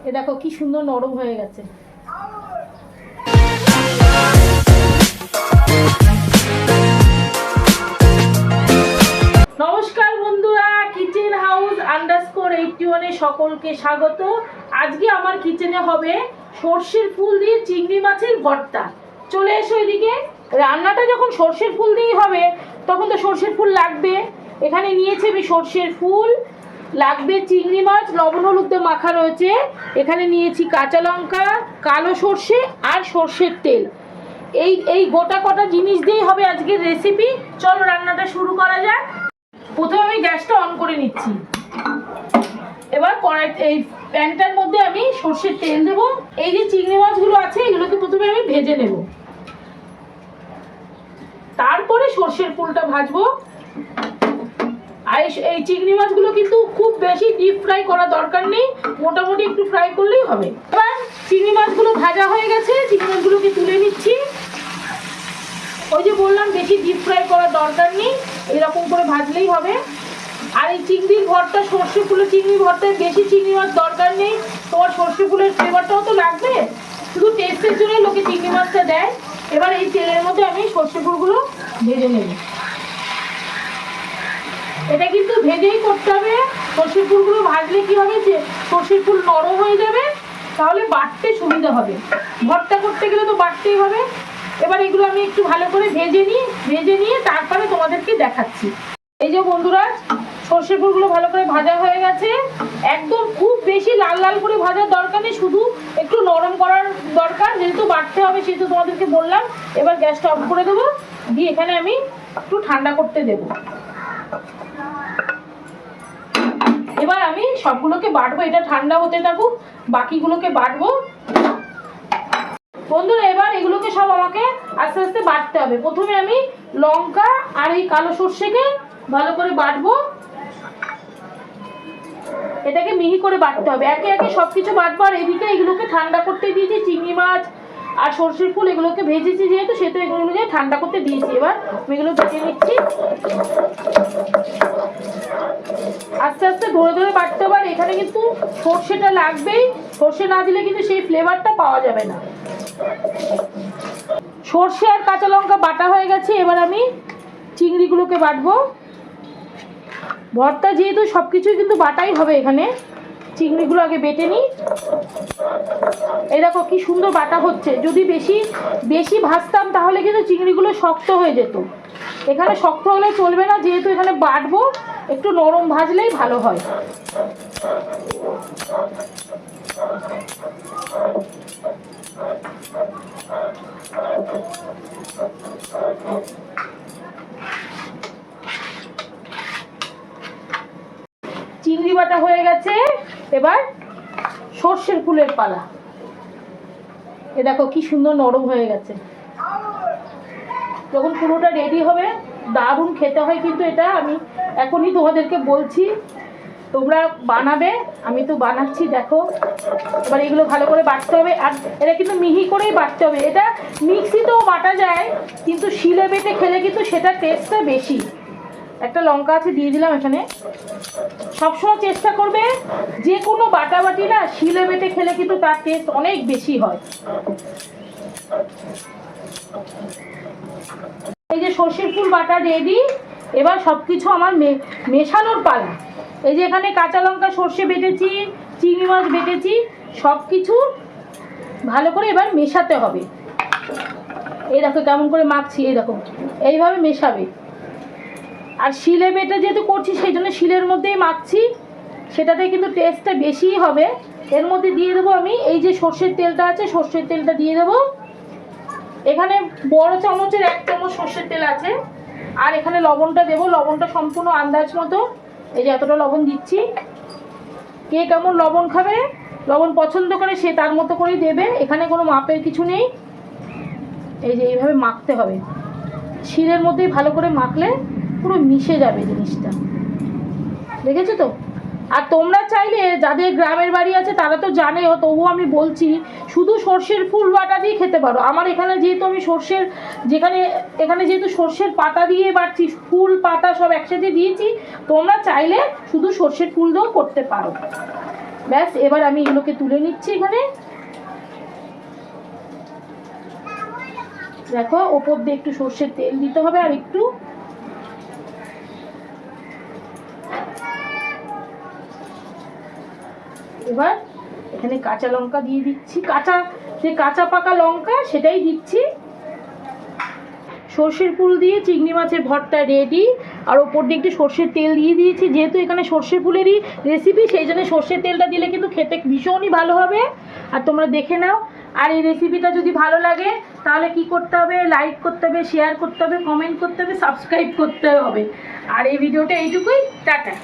এ দেখো কি সুন্দর নরম হয়ে গেছে। নমস্কার বন্ধুরা, কিচেন হাউস _81 এ সকলকে স্বাগত। আজকে আমার কিচেনে হবে সর্ষের ফুল দিয়ে চিংড়ি মাছের ভর্তা। চলে এসো এদিকে। রান্নাটা যখন সর্ষের ফুল দিয়ে হবে তখন তো সর্ষের ফুল লাগবে। এখানে নিয়েছি আমি সর্ষের ফুল, লাগবে চিংড়ি মাছ, লবণ হলুদ দিয়ে মাখা রয়েছে। এখানে নিয়েছি কাঁচা লঙ্কা, কালো সর্ষে আর সর্ষের তেল। এই গোটা কটা জিনিস দিয়েই হবে আজকের রেসিপি। চলো রান্নাটা শুরু করা যাক। প্রথমে আমি গ্যাসটা অন করে নিচ্ছি। এবার এই প্যানটার মধ্যে আমি সর্ষের তেল দেব। এই যে চিংড়ি মাছগুলো আছে এগুলোকে প্রথমে আমি ভেজে নেব, তারপরে সর্ষের ফুলটা ভাজবো। আর এই চিংড়ি মাছগুলো কিন্তু খুব বেশি ডিপ ফ্রাই করা দরকার নেই, মোটামুটি একটু ফ্রাই করলেই হবে। এবার চিংড়ি মাছগুলো ভাজা হয়ে গেছে, চিংড়ি মাছগুলোকে তুলে নিচ্ছি। ওই যে বললাম বেশি ডিপ ফ্রাই করার দরকার নেই, এরকম করে ভাজলেই হবে। আর এই চিংড়ির ভর্তা, সর্ষে ফুলের চিংড়ি ভর্তায় বেশি চিংড়ি মাছ দরকার নেই। তোমার সর্ষে ফুলের ফ্লেভারটাও তো লাগবে, শুধু টেস্টের জন্য লোকে চিংড়ি মাছটা দেয়। এবার এই তেলের মধ্যে আমি সর্ষে ফুলগুলো ভেজে নেব। এটা কিন্তু ভেজেই করতে হবে। সর্ষের ফুলগুলো ভাজলে কি হবে, যে সর্ষের ফুল নরম হয়ে যাবে, তাহলে বাটতে সুবিধা হবে। ভর্তা করতে গেলে তো বাটতেই হবে। এবার এগুলো আমি একটু ভালো করে ভেজে নিয়ে তারপরে তোমাদেরকে দেখাচ্ছি। এই যে বন্ধুরা, সর্ষের ফুলগুলো ভালো করে ভাজা হয়ে গেছে। একদম খুব বেশি লাল লাল করে ভাজার দরকার নেই, শুধু একটু নরম করার দরকার, যেহেতু বাটতে হবে সেহেতু তোমাদেরকে বললাম। এবার গ্যাসটা অফ করে দেবো, দিয়ে এখানে আমি একটু ঠান্ডা করতে দেবো। এবার আমি সবগুলোকে বাটবো, এটা ঠান্ডা হতে থাকুক, বাকিগুলোকে বাটবো। বন্ধুরা এবার এগুলোকে সব আমাকে আস্তে আস্তে বাটতে হবে। প্রথমে আমি লঙ্কা আর এই কালো সর্ষেকে ভালো করে বাটবো। এটাকে মিহি করে বাটতে হবে, একে একে সবকিছু বাটবো। আর এদিকে এগুলোকে ঠান্ডা করতে দিয়েছি, চিংড়ি মাছ আর সর্ষের ফুল এগুলোকে ভেজেছি যেহেতু, সেহেতু এগুলোকে ঠান্ডা করতে দিয়েছি। এবার আমি এগুলো ভেজে নিচ্ছি। আস্তে আস্তে ধরে ধরে বাটতে হবে। এখানে কিন্তু সর্ষেটা লাগবেই, সর্ষে না দিলে কিন্তু সেই ফ্লেভারটা পাওয়া যাবে না। সর্ষে আর কাঁচা লঙ্কা বাটা হয়ে গেছে, এবার আমি চিংড়িগুলোকে বাটবো। ভর্তা যেহেতু সবকিছুই কিন্তু বাটাই হবে, এখানে চিংড়িগুলো আগে বেটে নিই। এই দেখো কি সুন্দর বাটা হচ্ছে। যদি বেশি ভাজতাম তাহলে কিন্তু চিংড়িগুলো শক্ত হয়ে যেত। এখানে শক্ত হলে চলবে না, যেহেতু এখানে বাটবো, একটু নরম ভাজলেই ভালো হয়। চিংড়ি বাটা হয়ে গেছে, এবার সর্ষের ফুলের পালা। এ দেখো কি সুন্দর নরম হয়ে গেছে। যখন পুরোটা রেডি হবে দারুণ খেতে হয়, কিন্তু এটা আমি এখনই তোমাদেরকে বলছি, তোমরা বানাবে, আমি তো বানাচ্ছি দেখো। এবার এগুলো ভালো করে বাটতে হবে, আর এটা কিন্তু মিহি করেই বাটতে হবে। এটা মিক্সিতেও বাটা যায়, কিন্তু শিলে বেটে খেলে কিন্তু সেটা টেস্টটা বেশি। একটা লঙ্কা আছে দিয়ে দিলাম এখানে। সবসময় চেষ্টা করবে যে কোনো বাটাবাটি না শিলে বেটে খেলে কিন্তু তার টেস্ট অনেক বেশি হয়। এই যে সর্ষের ফুল বাটা রেডি। এবার সবকিছু আমার মেশানোর পালা। এই যে এখানে কাঁচা লঙ্কা, সর্ষে বেটেছি, চিংড়ি মাছ বেটেছি, সব কিছু ভালো করে এবার মেশাতে হবে। এই দেখো কেমন করে মাখছি, এই দেখো এইভাবে মেশাবে। আর শিলে বেটে যেহেতু করছি সেই জন্য শিলের মধ্যেই মাখছি, সেটাতে কিন্তু টেস্টটা বেশিই হবে। এর মধ্যে দিয়ে দেবো আমি এই যে সর্ষের তেলটা আছে, সর্ষের তেলটা দিয়ে দেবো। এখানে বড় চামচের 1 চামচ সর্ষের তেল আছে। আর এখানে লবণটা দেবো, লবণটা সম্পূর্ণ আন্দাজ মতো। এই যে এতটা লবণ দিচ্ছি। কে কেমন লবণ খাবে, লবণ পছন্দ করে সে তার মতো করেই দেবে, এখানে কোনো মাপের কিছু নেই। এই যে এইভাবে মাখতে হবে, শিলের মধ্যেই ভালো করে মাখলে পুরো মিশে যাবে জিনিসটা। দেখেছো তো? আর তোমরা চাইলে যাদের গ্রামের বাড়ি আছে তারা তো জানেও, তবুও আমি বলছি, শুধু সর্ষের ফুল বাটা দিয়ে খেতে পারো। আমার এখানে যেহেতু আমি এখানে যেহেতু সর্ষের পাতা দিয়ে বাটছি, ফুল পাতা সব একসাথে দিয়েছি, তোমরা চাইলে শুধু সর্ষের ফুল দিয়েও করতে পারো। ব্যাস, এবার আমি এগুলোকে তুলে নিচ্ছি এখানে। দেখো ওপর দিয়ে একটু সর্ষের তেল দিতে হবে, আর একটু এবার এখানে কাঁচা লঙ্কা দিয়ে দিচ্ছি, কাঁচা পাকা লঙ্কা সেটাই দিচ্ছি। সর্ষের ফুল দিয়ে চিংড়ি মাছের ভর্তা রেডি। আর ওপর দিয়ে একটু সর্ষের তেল দিয়ে দিয়েছি, যেহেতু এখানে সর্ষের ফুলেরই রেসিপি সেই জন্য সর্ষের তেলটা দিলে কিন্তু খেতে ভীষণই ভালো হবে। আর তোমরা দেখে নাও। আর এই রেসিপিটা যদি ভালো লাগে তাহলে কি করতে হবে, লাইক করতে হবে, শেয়ার করতে হবে, কমেন্ট করতে হবে, সাবস্ক্রাইব করতে হবে। আর এই ভিডিওটা এইটুকুই, টাটা।